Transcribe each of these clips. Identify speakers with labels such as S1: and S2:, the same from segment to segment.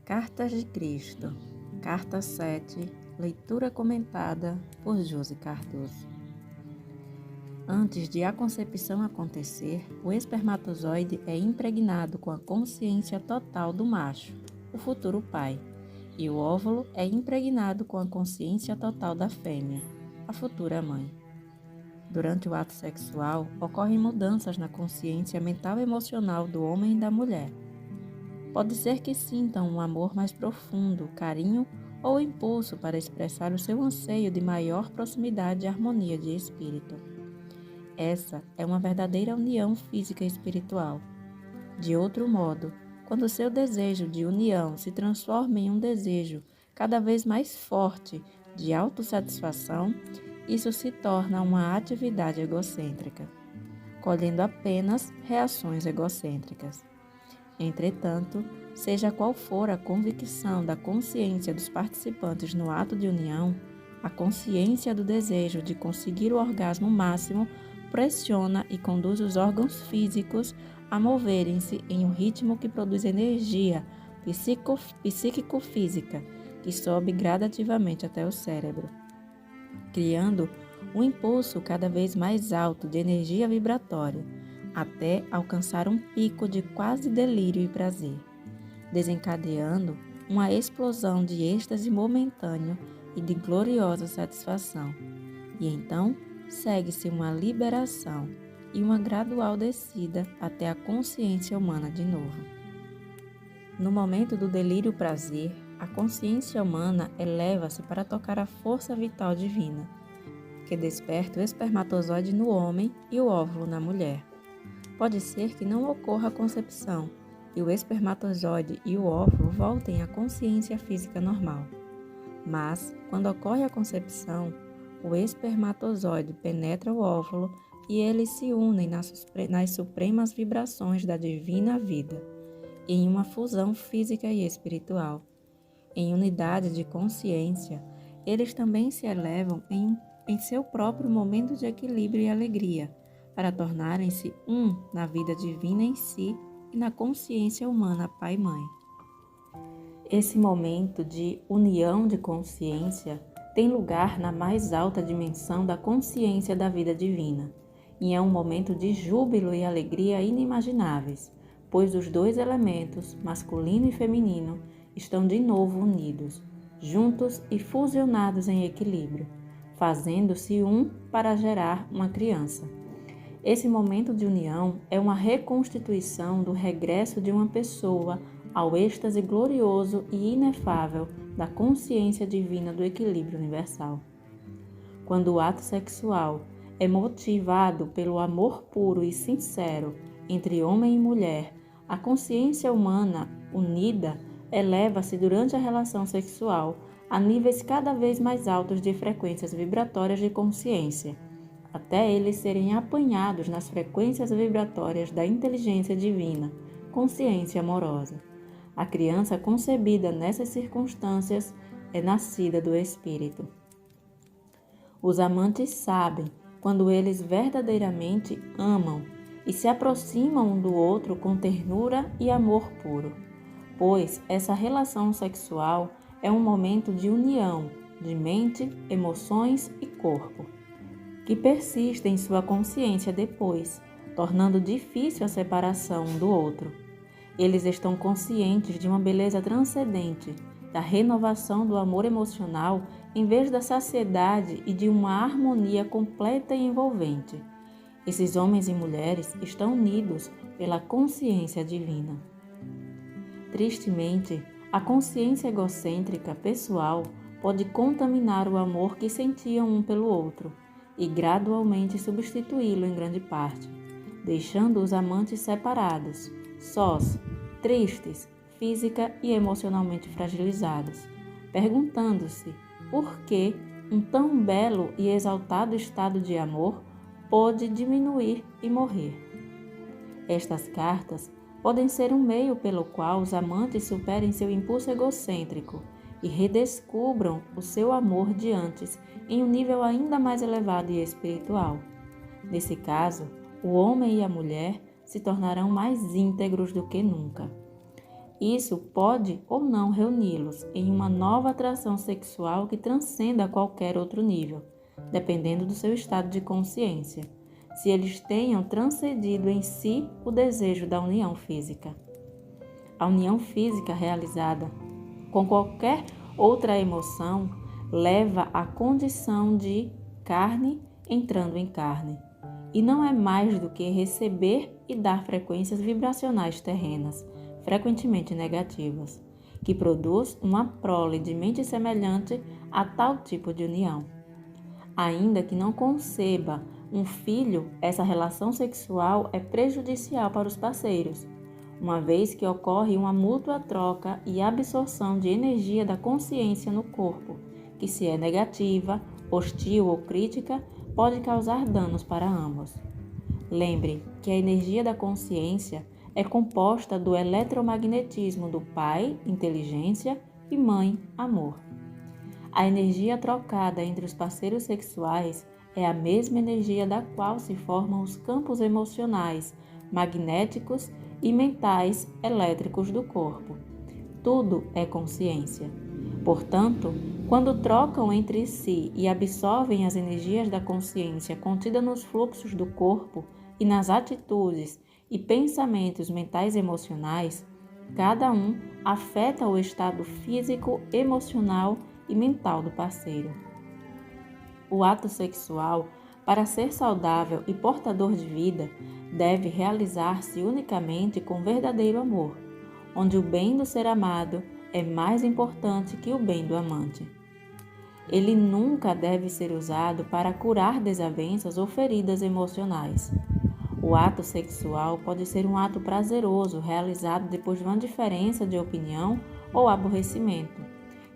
S1: Cartas de Cristo, Carta 7, leitura comentada por Josi Cardoso. Antes de a concepção acontecer, o espermatozoide é impregnado com a consciência total do macho, o futuro pai, e o óvulo é impregnado com a consciência total da fêmea, a futura mãe. Durante o ato sexual, ocorrem mudanças na consciência mental e emocional do homem e da mulher. Pode ser que sintam um amor mais profundo, carinho ou impulso para expressar o seu anseio de maior proximidade e harmonia de espírito. Essa é uma verdadeira união física e espiritual. De outro modo, quando seu desejo de união se transforma em um desejo cada vez mais forte de autossatisfação, isso se torna uma atividade egocêntrica, colhendo apenas reações egocêntricas. Entretanto, seja qual for a convicção da consciência dos participantes no ato de união, a consciência do desejo de conseguir o orgasmo máximo pressiona e conduz os órgãos físicos a moverem-se em um ritmo que produz energia psíquico-física, que sobe gradativamente até o cérebro, criando um impulso cada vez mais alto de energia vibratória, até alcançar um pico de quase delírio e prazer, desencadeando uma explosão de êxtase momentâneo e de gloriosa satisfação. E então segue-se uma liberação e uma gradual descida até a consciência humana de novo. No momento do delírio prazer, a consciência humana eleva-se para tocar a força vital divina, que desperta o espermatozoide no homem e o óvulo na mulher. Pode ser que não ocorra a concepção e o espermatozoide e o óvulo voltem à consciência física normal. Mas, quando ocorre a concepção, o espermatozoide penetra o óvulo e eles se unem nas supremas vibrações da divina vida, em uma fusão física e espiritual. Em unidade de consciência, eles também se elevam em seu próprio momento de equilíbrio e alegria, para tornarem-se um na vida divina em si e na consciência humana Pai e Mãe. Esse momento de união de consciência tem lugar na mais alta dimensão da consciência da vida divina, e é um momento de júbilo e alegria inimagináveis, pois os dois elementos, masculino e feminino, estão de novo unidos, juntos e fusionados em equilíbrio, fazendo-se um para gerar uma criança. Esse momento de união é uma reconstituição do regresso de uma pessoa ao êxtase glorioso e inefável da consciência divina do equilíbrio universal. Quando o ato sexual é motivado pelo amor puro e sincero entre homem e mulher, a consciência humana unida eleva-se durante a relação sexual a níveis cada vez mais altos de frequências vibratórias de consciência, até eles serem apanhados nas frequências vibratórias da inteligência divina, consciência amorosa. A criança concebida nessas circunstâncias é nascida do Espírito. Os amantes sabem quando eles verdadeiramente amam e se aproximam um do outro com ternura e amor puro, pois essa relação sexual é um momento de união de mente, emoções e corpo, que persiste em sua consciência depois, tornando difícil a separação um do outro. Eles estão conscientes de uma beleza transcendente, da renovação do amor emocional em vez da saciedade e de uma harmonia completa e envolvente. Esses homens e mulheres estão unidos pela consciência divina. Tristemente, a consciência egocêntrica pessoal pode contaminar o amor que sentiam um pelo outro e gradualmente substituí-lo em grande parte, deixando os amantes separados, sós, tristes, física e emocionalmente fragilizados, perguntando-se por que um tão belo e exaltado estado de amor pode diminuir e morrer. Estas cartas podem ser um meio pelo qual os amantes superem seu impulso egocêntrico e redescubram o seu amor de antes em um nível ainda mais elevado e espiritual. Nesse caso, o homem e a mulher se tornarão mais íntegros do que nunca. Isso pode ou não reuni-los em uma nova atração sexual que transcenda qualquer outro nível, dependendo do seu estado de consciência, se eles tenham transcendido em si o desejo da união física. A união física realizada com qualquer outra emoção leva à condição de carne entrando em carne, e não é mais do que receber e dar frequências vibracionais terrenas, frequentemente negativas, que produz uma prole de mente semelhante a tal tipo de união. Ainda que não conceba um filho, essa relação sexual é prejudicial para os parceiros, uma vez que ocorre uma mútua troca e absorção de energia da consciência no corpo, que, se é negativa, hostil ou crítica, pode causar danos para ambos. Lembre que a energia da consciência é composta do eletromagnetismo do pai, inteligência, e mãe, amor. A energia trocada entre os parceiros sexuais é a mesma energia da qual se formam os campos emocionais, magnéticos e mentais elétricos do corpo. Tudo é consciência. Portanto, quando trocam entre si e absorvem as energias da consciência contida nos fluxos do corpo e nas atitudes e pensamentos mentais e emocionais, cada um afeta o estado físico, emocional e mental do parceiro. O ato sexual, para ser saudável e portador de vida, deve realizar-se unicamente com verdadeiro amor, onde o bem do ser amado é mais importante que o bem do amante. Ele nunca deve ser usado para curar desavenças ou feridas emocionais. O ato sexual pode ser um ato prazeroso realizado depois de uma diferença de opinião ou aborrecimento,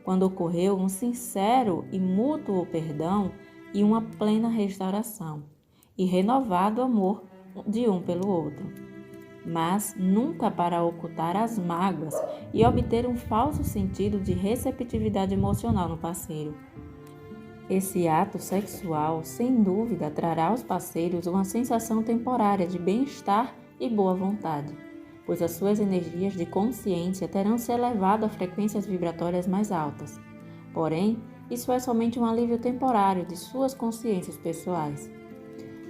S1: quando ocorreu um sincero e mútuo perdão e uma plena restauração, e renovado amor de um pelo outro. Mas nunca para ocultar as mágoas e obter um falso sentido de receptividade emocional no parceiro. Esse ato sexual, sem dúvida, trará aos parceiros uma sensação temporária de bem-estar e boa vontade, pois as suas energias de consciência terão se elevado a frequências vibratórias mais altas. Porém, isso é somente um alívio temporário de suas consciências pessoais.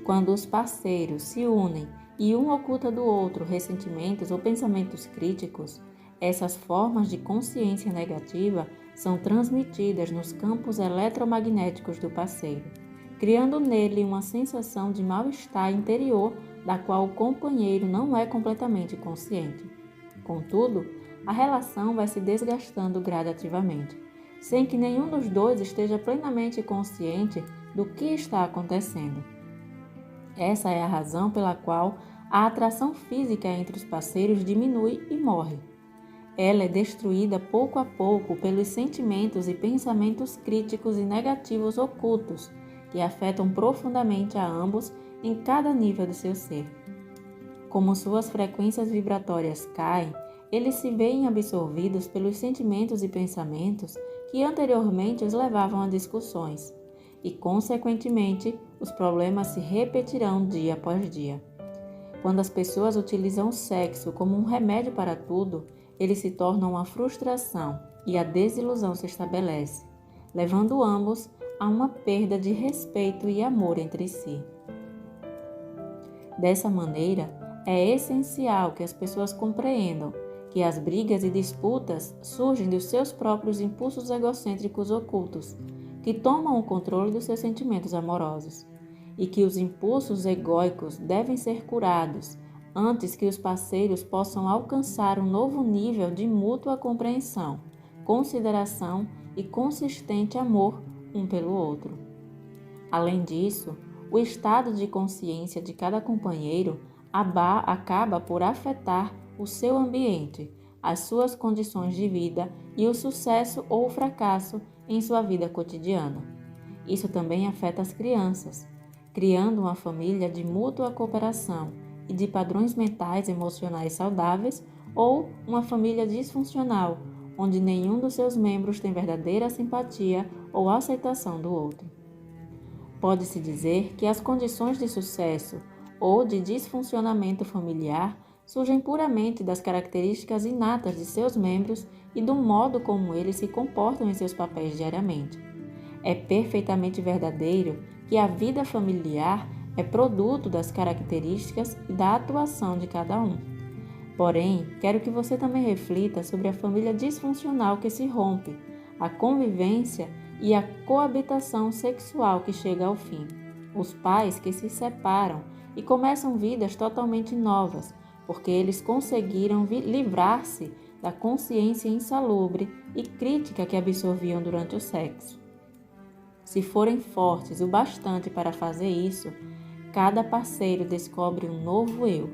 S1: Quando os parceiros se unem e um oculta do outro ressentimentos ou pensamentos críticos, essas formas de consciência negativa são transmitidas nos campos eletromagnéticos do parceiro, criando nele uma sensação de mal-estar interior da qual o companheiro não é completamente consciente. Contudo, a relação vai se desgastando gradativamente, sem que nenhum dos dois esteja plenamente consciente do que está acontecendo. Essa é a razão pela qual a atração física entre os parceiros diminui e morre. Ela é destruída pouco a pouco pelos sentimentos e pensamentos críticos e negativos ocultos que afetam profundamente a ambos em cada nível do seu ser. Como suas frequências vibratórias caem, eles se veem absorvidos pelos sentimentos e pensamentos que anteriormente os levavam a discussões, e, consequentemente, os problemas se repetirão dia após dia. Quando as pessoas utilizam o sexo como um remédio para tudo, ele se torna uma frustração e a desilusão se estabelece, levando ambos a uma perda de respeito e amor entre si. Dessa maneira, é essencial que as pessoas compreendam que as brigas e disputas surgem dos seus próprios impulsos egocêntricos ocultos, que tomam o controle dos seus sentimentos amorosos, e que os impulsos egóicos devem ser curados antes que os parceiros possam alcançar um novo nível de mútua compreensão, consideração e consistente amor um pelo outro. Além disso, o estado de consciência de cada companheiro acaba por afetar o seu ambiente, as suas condições de vida e o sucesso ou o fracasso em sua vida cotidiana. Isso também afeta as crianças, criando uma família de mútua cooperação e de padrões mentais e emocionais saudáveis, ou uma família disfuncional, onde nenhum dos seus membros tem verdadeira simpatia ou aceitação do outro. Pode-se dizer que as condições de sucesso ou de disfuncionamento familiar surgem puramente das características inatas de seus membros e do modo como eles se comportam em seus papéis diariamente. É perfeitamente verdadeiro que a vida familiar é produto das características e da atuação de cada um. Porém, quero que você também reflita sobre a família disfuncional que se rompe, a convivência e a coabitação sexual que chega ao fim, os pais que se separam e começam vidas totalmente novas, porque eles conseguiram livrar-se da consciência insalubre e crítica que absorviam durante o sexo. Se forem fortes o bastante para fazer isso, cada parceiro descobre um novo eu,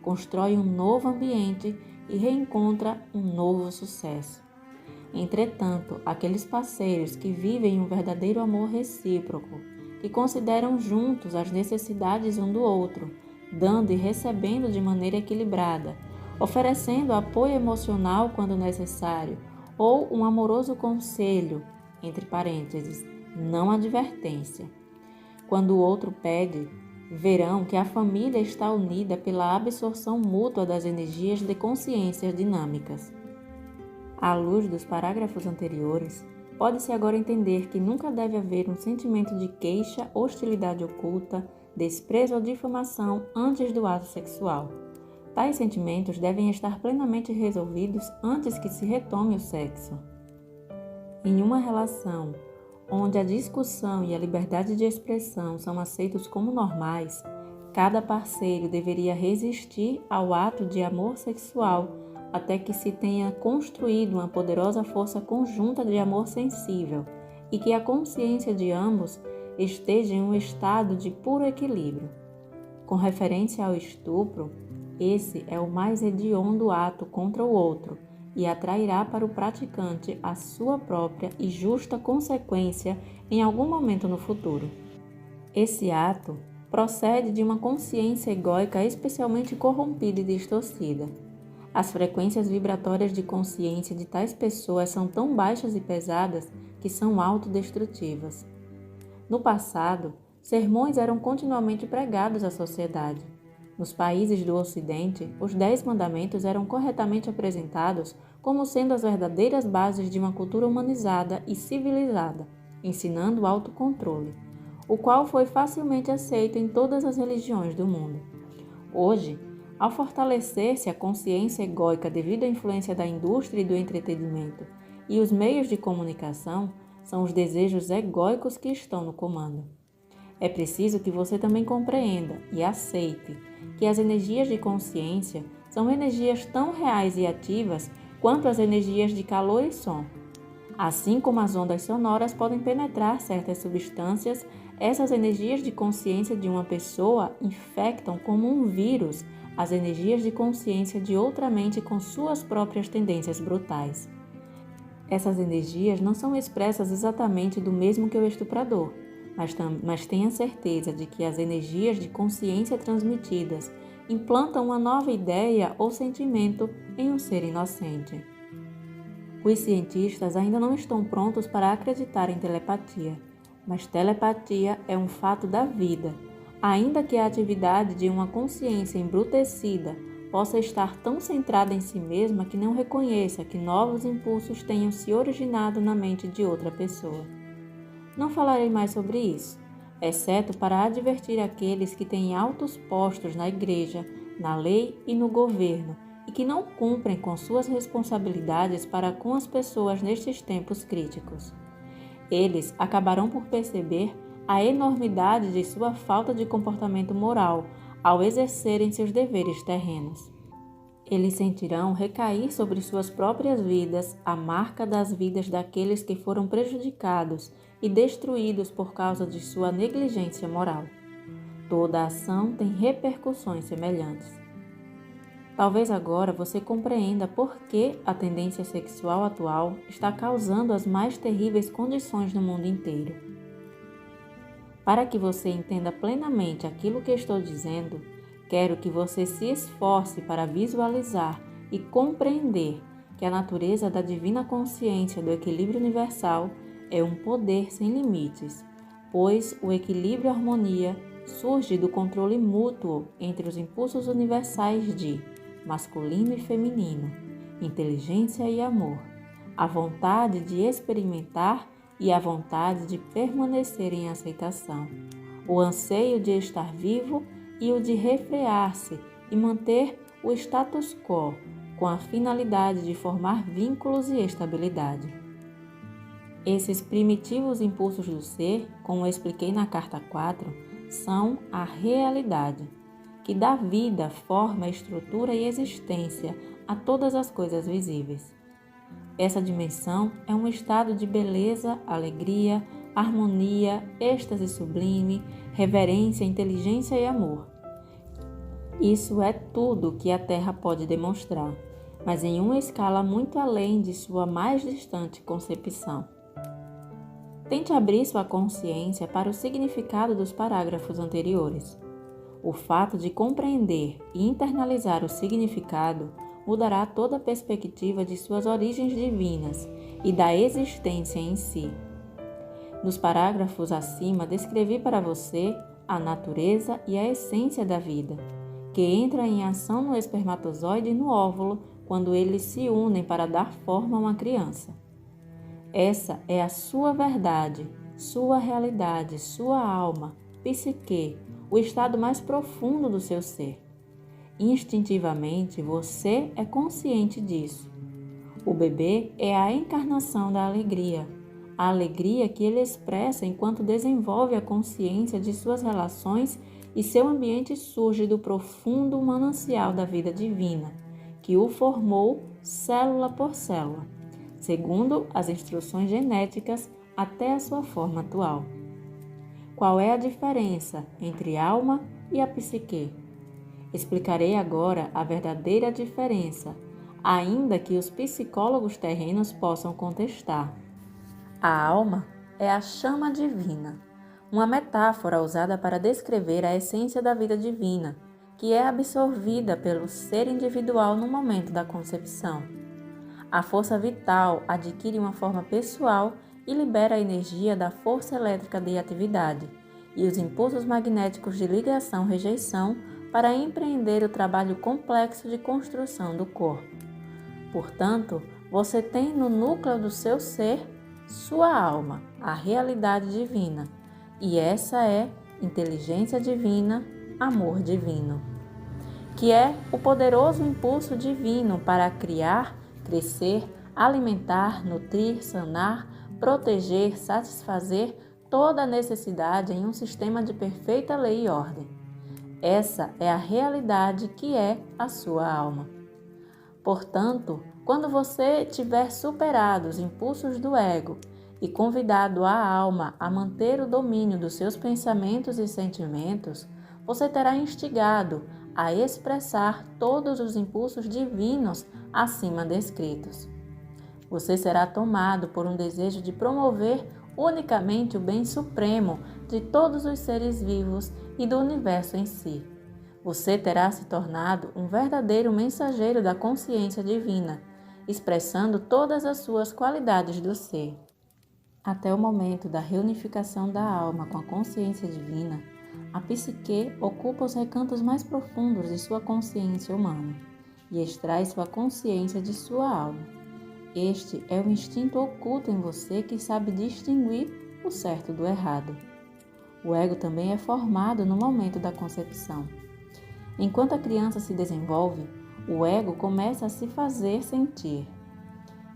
S1: constrói um novo ambiente e reencontra um novo sucesso. Entretanto, aqueles parceiros que vivem um verdadeiro amor recíproco, que consideram juntos as necessidades um do outro, dando e recebendo de maneira equilibrada, oferecendo apoio emocional quando necessário, ou um amoroso conselho, entre parênteses, não advertência. Quando o outro pede, verão que a família está unida pela absorção mútua das energias de consciências dinâmicas. À luz dos parágrafos anteriores, pode-se agora entender que nunca deve haver um sentimento de queixa, hostilidade oculta, desprezo ou difamação antes do ato sexual. Tais sentimentos devem estar plenamente resolvidos antes que se retome o sexo. Em uma relação onde a discussão e a liberdade de expressão são aceitos como normais, cada parceiro deveria resistir ao ato de amor sexual até que se tenha construído uma poderosa força conjunta de amor sensível e que a consciência de ambos esteja em um estado de puro equilíbrio. Com referência ao estupro, esse é o mais hediondo ato contra o outro e atrairá para o praticante a sua própria e justa consequência em algum momento no futuro. Esse ato procede de uma consciência egóica especialmente corrompida e distorcida. As frequências vibratórias de consciência de tais pessoas são tão baixas e pesadas que são autodestrutivas. No passado, sermões eram continuamente pregados à sociedade. Nos países do Ocidente, os 10 mandamentos eram corretamente apresentados como sendo as verdadeiras bases de uma cultura humanizada e civilizada, ensinando o autocontrole, o qual foi facilmente aceito em todas as religiões do mundo. Hoje, ao fortalecer-se a consciência egóica devido à influência da indústria e do entretenimento e os meios de comunicação, são os desejos egóicos que estão no comando. É preciso que você também compreenda e aceite que as energias de consciência são energias tão reais e ativas quanto as energias de calor e som. Assim como as ondas sonoras podem penetrar certas substâncias, essas energias de consciência de uma pessoa infectam como um vírus as energias de consciência de outra mente com suas próprias tendências brutais. Essas energias não são expressas exatamente do mesmo que o estuprador, mas tenha certeza de que as energias de consciência transmitidas implantam uma nova ideia ou sentimento em um ser inocente. Os cientistas ainda não estão prontos para acreditar em telepatia, mas telepatia é um fato da vida, ainda que a atividade de uma consciência embrutecida possa estar tão centrada em si mesma que não reconheça que novos impulsos tenham se originado na mente de outra pessoa. Não falarei mais sobre isso, exceto para advertir aqueles que têm altos postos na igreja, na lei e no governo e que não cumprem com suas responsabilidades para com as pessoas nestes tempos críticos. Eles acabarão por perceber a enormidade de sua falta de comportamento moral ao exercerem seus deveres terrenos. Eles sentirão recair sobre suas próprias vidas a marca das vidas daqueles que foram prejudicados e destruídos por causa de sua negligência moral. Toda ação tem repercussões semelhantes. Talvez agora você compreenda por que a tendência sexual atual está causando as mais terríveis condições no mundo inteiro. Para que você entenda plenamente aquilo que estou dizendo, quero que você se esforce para visualizar e compreender que a natureza da divina consciência do equilíbrio universal é um poder sem limites, pois o equilíbrio e a harmonia surge do controle mútuo entre os impulsos universais de masculino e feminino, inteligência e amor, a vontade de experimentar e a vontade de permanecer em aceitação, o anseio de estar vivo e o de refrear-se e manter o status quo, com a finalidade de formar vínculos e estabilidade. Esses primitivos impulsos do ser, como eu expliquei na carta 4, são a realidade, que dá vida, forma, estrutura e existência a todas as coisas visíveis. Essa dimensão é um estado de beleza, alegria, harmonia, êxtase sublime, reverência, inteligência e amor. Isso é tudo que a Terra pode demonstrar, mas em uma escala muito além de sua mais distante concepção. Tente abrir sua consciência para o significado dos parágrafos anteriores. O fato de compreender e internalizar o significado mudará toda a perspectiva de suas origens divinas e da existência em si. Nos parágrafos acima, descrevi para você a natureza e a essência da vida, que entra em ação no espermatozoide e no óvulo quando eles se unem para dar forma a uma criança. Essa é a sua verdade, sua realidade, sua alma, psique, o estado mais profundo do seu ser. Instintivamente, você é consciente disso. O bebê é a encarnação da alegria, a alegria que ele expressa enquanto desenvolve a consciência de suas relações e seu ambiente surge do profundo manancial da vida divina, que o formou célula por célula, segundo as instruções genéticas até a sua forma atual. Qual é a diferença entre alma e a psique? Explicarei agora a verdadeira diferença, ainda que os psicólogos terrenos possam contestar. A alma é a chama divina, uma metáfora usada para descrever a essência da vida divina, que é absorvida pelo ser individual no momento da concepção. A força vital adquire uma forma pessoal e libera a energia da força elétrica de atividade e os impulsos magnéticos de ligação-rejeição para empreender o trabalho complexo de construção do corpo. Portanto, você tem no núcleo do seu ser sua alma, a realidade divina, e essa é inteligência divina, amor divino, que é o poderoso impulso divino para criar, crescer, alimentar, nutrir, sanar, proteger, satisfazer toda a necessidade em um sistema de perfeita lei e ordem. Essa é a realidade que é a sua alma. Portanto, quando você tiver superado os impulsos do ego e convidado a alma a manter o domínio dos seus pensamentos e sentimentos, você terá instigado a expressar todos os impulsos divinos acima descritos. Você será tomado por um desejo de promover unicamente o bem supremo de todos os seres vivos e do universo em si. Você terá se tornado um verdadeiro mensageiro da consciência divina, expressando todas as suas qualidades do ser. Até o momento da reunificação da alma com a consciência divina, a psique ocupa os recantos mais profundos de sua consciência humana e extrai sua consciência de sua alma. Este é o instinto oculto em você que sabe distinguir o certo do errado. O ego também é formado no momento da concepção. Enquanto a criança se desenvolve, o ego começa a se fazer sentir.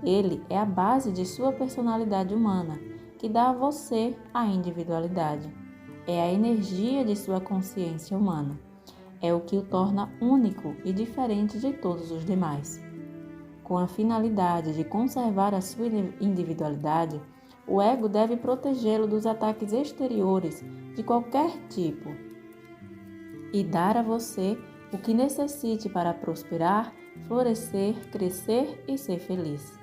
S1: Ele é a base de sua personalidade humana, que dá a você a individualidade. É a energia de sua consciência humana. É o que o torna único e diferente de todos os demais. Com a finalidade de conservar a sua individualidade, o ego deve protegê-lo dos ataques exteriores de qualquer tipo e dar a você o que necessite para prosperar, florescer, crescer e ser feliz.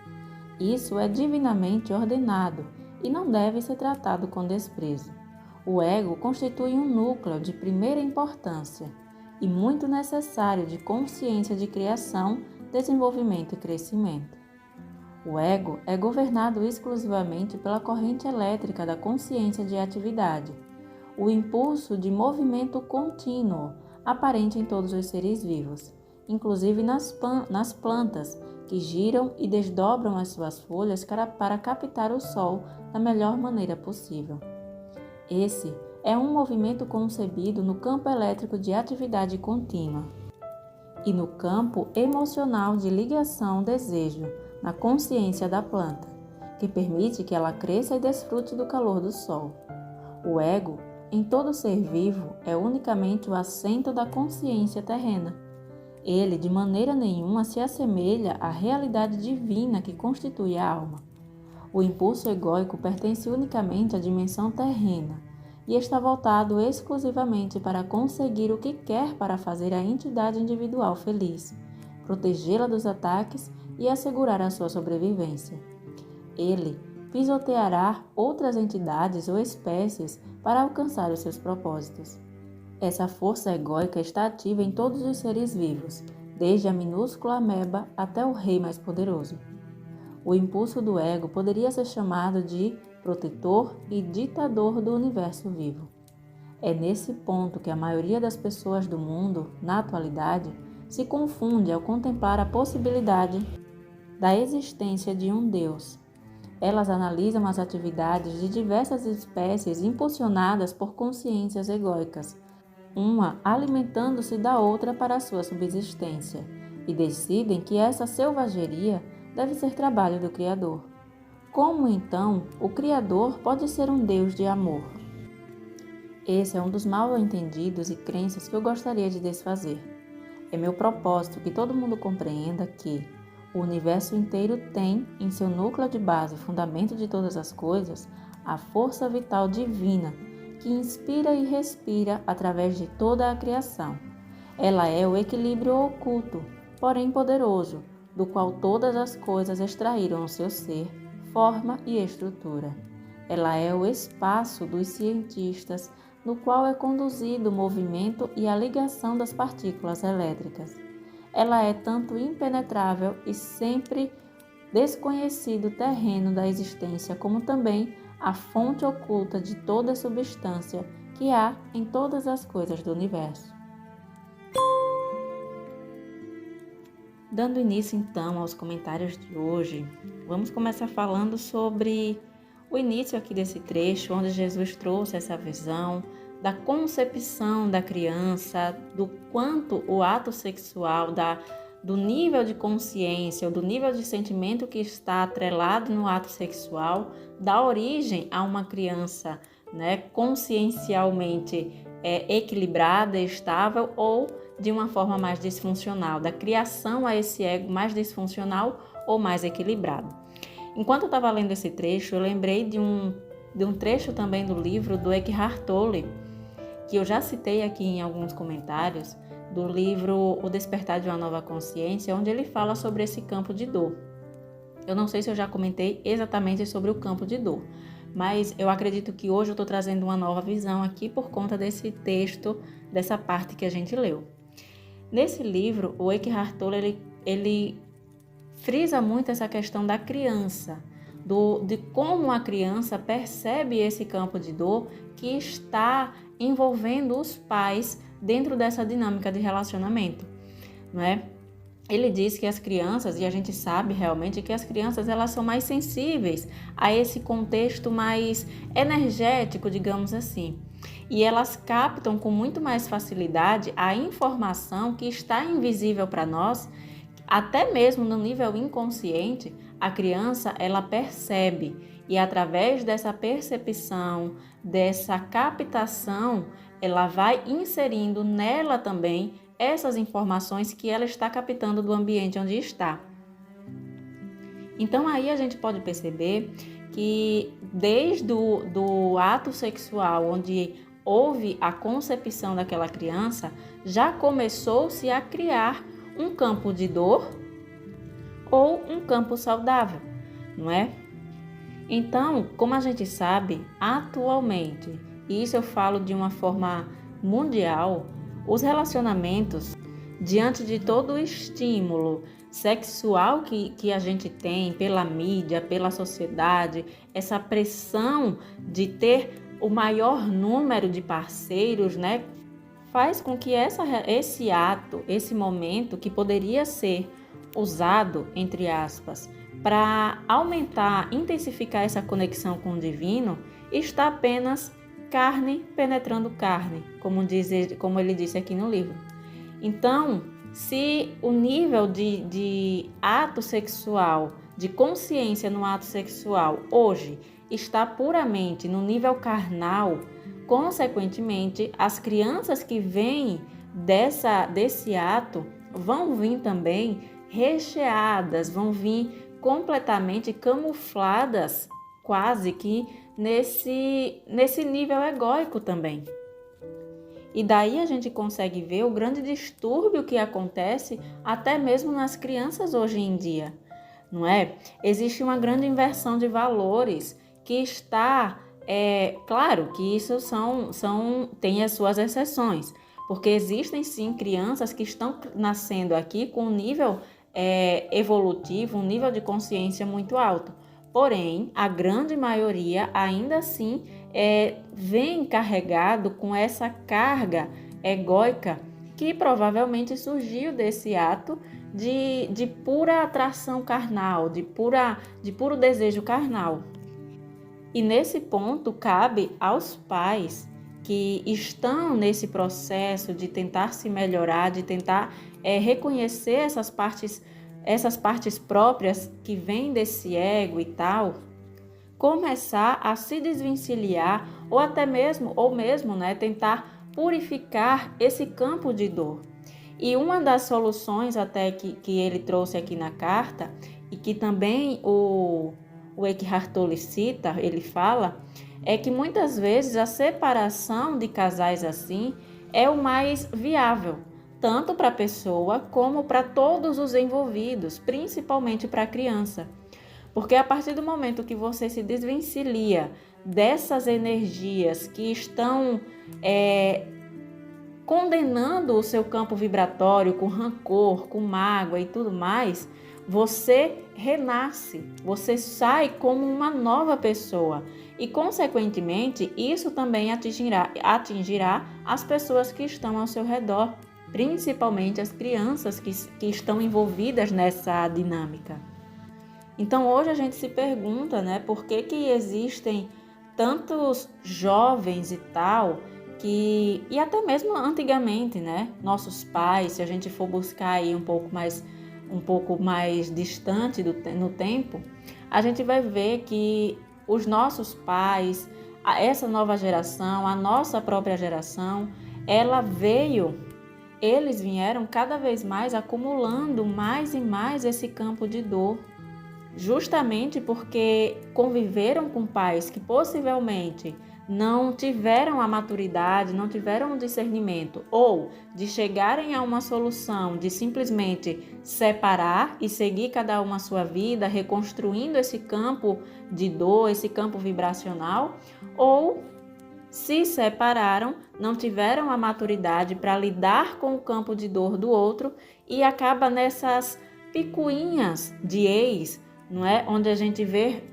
S1: Isso é divinamente ordenado e não deve ser tratado com desprezo. O ego constitui um núcleo de primeira importância e muito necessário de consciência de criação, desenvolvimento e crescimento. O ego é governado exclusivamente pela corrente elétrica da consciência de atividade, o impulso de movimento contínuo, aparente em todos os seres vivos, inclusive nas plantas, que giram e desdobram as suas folhas para captar o sol da melhor maneira possível. Esse é um movimento concebido no campo elétrico de atividade contínua e no campo emocional de ligação-desejo, na consciência da planta, que permite que ela cresça e desfrute do calor do sol. O ego, em todo ser vivo, é unicamente o assento da consciência terrena. Ele, de maneira nenhuma, se assemelha à realidade divina que constitui a alma. O impulso egóico pertence unicamente à dimensão terrena e está voltado exclusivamente para conseguir o que quer para fazer a entidade individual feliz, protegê-la dos ataques e assegurar a sua sobrevivência. Ele pisoteará outras entidades ou espécies para alcançar os seus propósitos. Essa força egóica está ativa em todos os seres vivos, desde a minúscula ameba até o rei mais poderoso. O impulso do ego poderia ser chamado de protetor e ditador do universo vivo. É nesse ponto que a maioria das pessoas do mundo, na atualidade, se confunde ao contemplar a possibilidade da existência de um Deus. Elas analisam as atividades de diversas espécies impulsionadas por consciências egóicas, uma alimentando-se da outra para a sua subsistência, e decidem que essa selvageria deve ser trabalho do Criador. Como então o Criador pode ser um Deus de amor? Esse é um dos mal-entendidos e crenças que eu gostaria de desfazer. É meu propósito que todo mundo compreenda que o universo inteiro tem, em seu núcleo de base, fundamento de todas as coisas, a força vital divina que inspira e respira através de toda a criação. Ela é o equilíbrio oculto, porém poderoso, do qual todas as coisas extraíram o seu ser, forma e estrutura. Ela é o espaço dos cientistas, no qual é conduzido o movimento e a ligação das partículas elétricas. Ela é tanto impenetrável e sempre desconhecido terreno da existência, como também a fonte oculta de toda a substância que há em todas as coisas do universo. Dando início então aos comentários de hoje, vamos começar falando sobre o início aqui desse trecho, onde Jesus trouxe essa visão da concepção da criança, do quanto o ato sexual, do nível de consciência, ou do nível de sentimento que está atrelado no ato sexual, dá origem a uma criança, consciencialmente equilibrada, estável, ou de uma forma mais disfuncional, da criação a esse ego mais disfuncional ou mais equilibrado. Enquanto eu estava lendo esse trecho, eu lembrei de um trecho também do livro do Eckhart Tolle, que eu já citei aqui em alguns comentários, do livro O Despertar de uma Nova Consciência, onde ele fala sobre esse campo de dor. Eu não sei se eu já comentei exatamente sobre o campo de dor, mas eu acredito que hoje eu estou trazendo uma nova visão aqui por conta desse texto, dessa parte que a gente leu. Nesse livro, o Eckhart Tolle, ele frisa muito essa questão da criança, de como a criança percebe esse campo de dor que está envolvendo os pais dentro dessa dinâmica de relacionamento, não é? Ele diz que as crianças, e a gente sabe realmente que as crianças elas são mais sensíveis a esse contexto mais energético, digamos assim. E elas captam com muito mais facilidade a informação que está invisível para nós, até mesmo no nível inconsciente, a criança ela percebe e através dessa percepção, dessa captação, ela vai inserindo nela também essas informações que ela está captando do ambiente onde está. Então aí a gente pode perceber que desde do ato sexual, onde houve a concepção daquela criança, já começou-se a criar um campo de dor ou um campo saudável, não é? Então, como a gente sabe, atualmente, e isso eu falo de uma forma mundial, os relacionamentos, diante de todo o estímulo sexual que a gente tem pela mídia, pela sociedade, essa pressão de ter o maior número de parceiros, faz com que esse ato, esse momento que poderia ser usado, entre aspas, para aumentar, intensificar essa conexão com o divino, está apenas carne penetrando carne, como ele disse aqui no livro. Então, se o nível de ato sexual, de consciência no ato sexual hoje está puramente no nível carnal, consequentemente, as crianças que vêm desse ato vão vir também recheadas, vão vir completamente camufladas, quase que nesse nível egóico também. E daí a gente consegue ver o grande distúrbio que acontece até mesmo nas crianças hoje em dia, não é? Existe uma grande inversão de valores que está, claro que isso tem as suas exceções, porque existem sim crianças que estão nascendo aqui com um nível evolutivo, um nível de consciência muito alto. Porém, a grande maioria ainda assim vem carregado com essa carga egóica que provavelmente surgiu desse ato de pura atração carnal, de puro desejo carnal. E nesse ponto cabe aos pais que estão nesse processo de tentar se melhorar, de tentar reconhecer essas partes próprias que vêm desse ego e tal, começar a se desvencilhar ou mesmo tentar purificar esse campo de dor. E uma das soluções até que ele trouxe aqui na carta, e que também o Eckhart Tolle cita, ele fala, é que muitas vezes a separação de casais assim é o mais viável, tanto para a pessoa como para todos os envolvidos, principalmente para a criança. Porque a partir do momento que você se desvencilha dessas energias que estão condenando o seu campo vibratório com rancor, com mágoa e tudo mais, você renasce, você sai como uma nova pessoa e, consequentemente, isso também atingirá as pessoas que estão ao seu redor, principalmente as crianças que estão envolvidas nessa dinâmica. Então, hoje a gente se pergunta, por que existem tantos jovens e tal, e até mesmo antigamente, nossos pais, se a gente for buscar aí um pouco mais distante no tempo, a gente vai ver que os nossos pais, essa nova geração, a nossa própria geração, eles vieram cada vez mais acumulando mais e mais esse campo de dor, justamente porque conviveram com pais que possivelmente não tiveram a maturidade, não tiveram o discernimento, ou de chegarem a uma solução de simplesmente separar e seguir cada uma a sua vida, reconstruindo esse campo de dor, esse campo vibracional, ou se separaram, não tiveram a maturidade para lidar com o campo de dor do outro e acaba nessas picuinhas de ex, não é? Onde a gente vê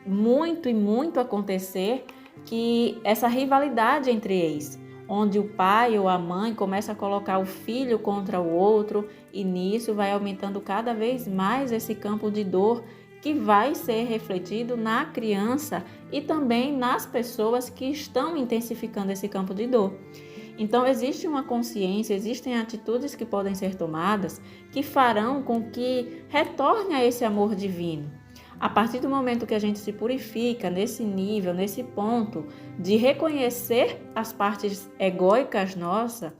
S1: muito e muito acontecer que essa rivalidade entre ex, onde o pai ou a mãe começa a colocar o filho contra o outro e nisso vai aumentando cada vez mais esse campo de dor que vai ser refletido na criança e também nas pessoas que estão intensificando esse campo de dor. Então, existe uma consciência, existem atitudes que podem ser tomadas que farão com que retorne a esse amor divino. A partir do momento que a gente se purifica nesse nível, nesse ponto de reconhecer as partes egóicas nossas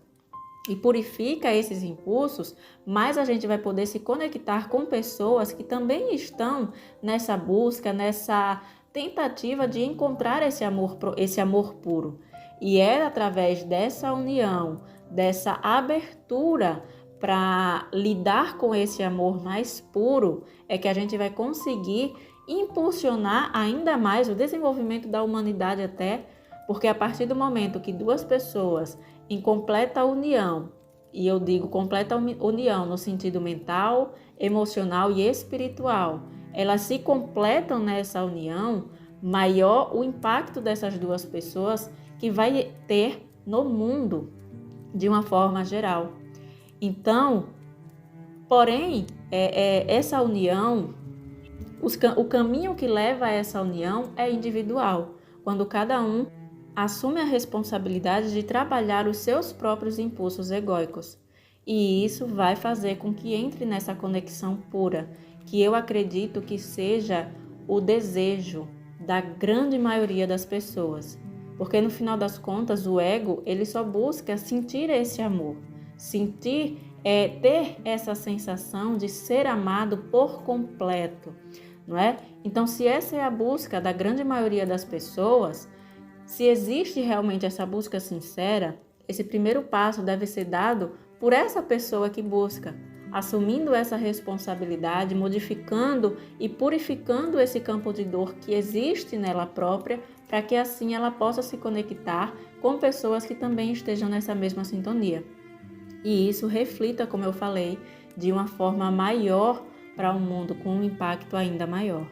S1: e purifica esses impulsos, mais a gente vai poder se conectar com pessoas que também estão nessa busca, nessa tentativa de encontrar esse amor puro. E é através dessa união, dessa abertura para lidar com esse amor mais puro, é que a gente vai conseguir impulsionar ainda mais o desenvolvimento da humanidade até, porque a partir do momento que duas pessoas em completa união, e eu digo completa união no sentido mental, emocional e espiritual, elas se completam nessa união, maior o impacto dessas duas pessoas que vai ter no mundo. de uma forma geral. Então, porém, essa união, o caminho que leva a essa união é individual, quando cada um assume a responsabilidade de trabalhar os seus próprios impulsos egóicos. E isso vai fazer com que entre nessa conexão pura, que eu acredito que seja o desejo da grande maioria das pessoas. Porque no final das contas, o ego, ele só busca sentir esse amor, sentir, ter essa sensação de ser amado por completo, não é? Então, se essa é a busca da grande maioria das pessoas, se existe realmente essa busca sincera, esse primeiro passo deve ser dado por essa pessoa que busca, assumindo essa responsabilidade, modificando e purificando esse campo de dor que existe nela própria, para que assim ela possa se conectar com pessoas que também estejam nessa mesma sintonia. E isso reflita, como eu falei, de uma forma maior para o mundo, com um impacto ainda maior.